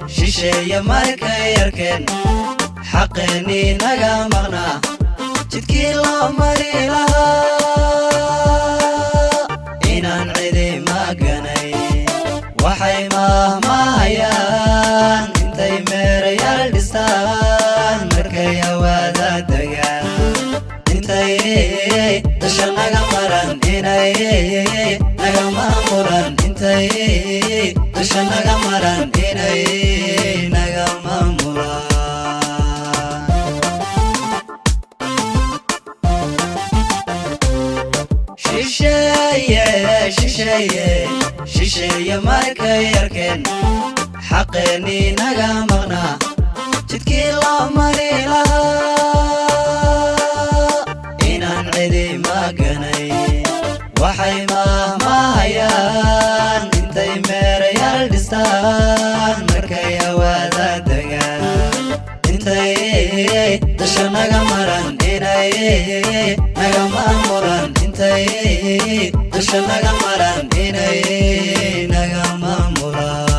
شيشة مركا يركن حقني نجا مغنى جدكي الله مري لها إنان عدي ما قني وحي ما هيان انتي مريال دستان مركا وادا دقان انتي تشل نجا مران إناي نجا ماموران انتي تشل نجا مران إناي نجا ماموران شيشة مركا يركن حقني نجا مغنى جدكي الله مري لها إنان عدي ما قني وحي ما هيان انتي مريال دستان مركا وادا دقان انتي تشل نجا مران إناي نجا ماموران انتي تشل نجا مران إناي نجا ماموران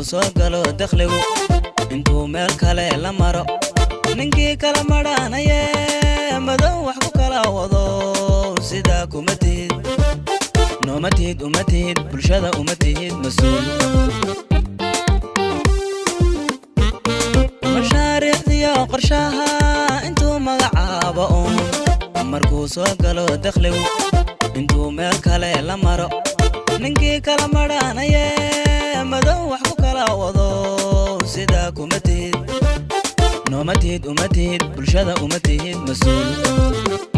soo galo dakhligu intuu meel kale la maro ninkii kala madhanaya madow wax ku kala wado sida kuma tihid nooma tihid uma tihid bulshada uma tihid mas'uul mashaariicdiyo qorshaha intuu magacaabo markuu soo galo dakhligu intuu meel kale la maro ninkii kala madhanaya madow wax ku kala wado sida kuma tihid nooma tihid uma tihid bulshada uma tihid mas'uul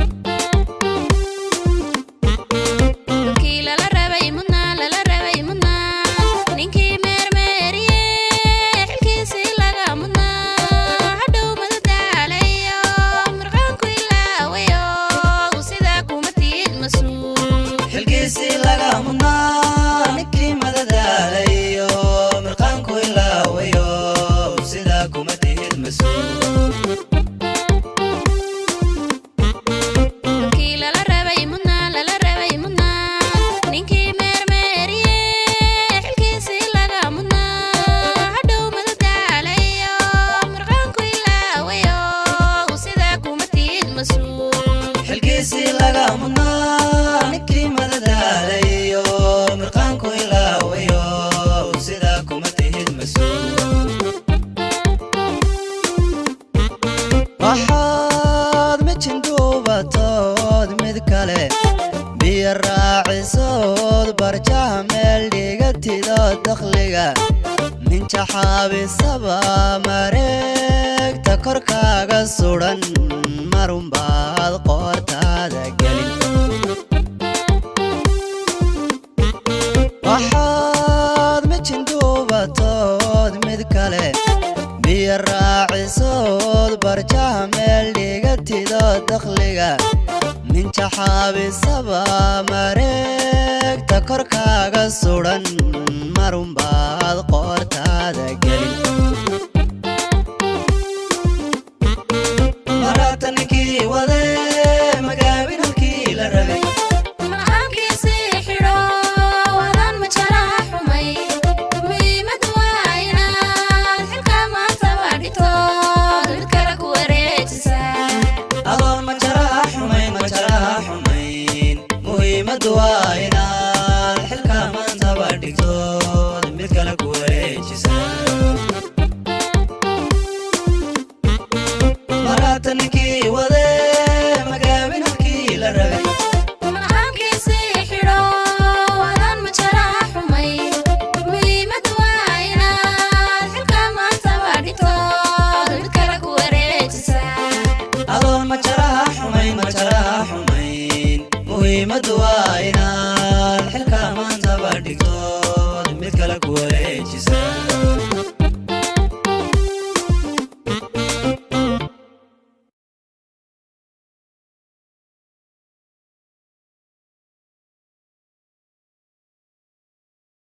waxaad ma jindubatood mid kale biyo raacisood barjaha meel dhigatida dakhliga ninja xaabisaba mareegta korkaaga sudan marunbaad qoortaada gelin waxaad ma jindubatood mid kale biyo raacisood barjaha meel dhigatida dakhliga ninja xaabisaba mareegta korkaaga sudan marunbaad qoortaada gelin maratankii wade magaabin halkii la rabay duwaayna xilka maanta badhigto mid kale ku wareejisa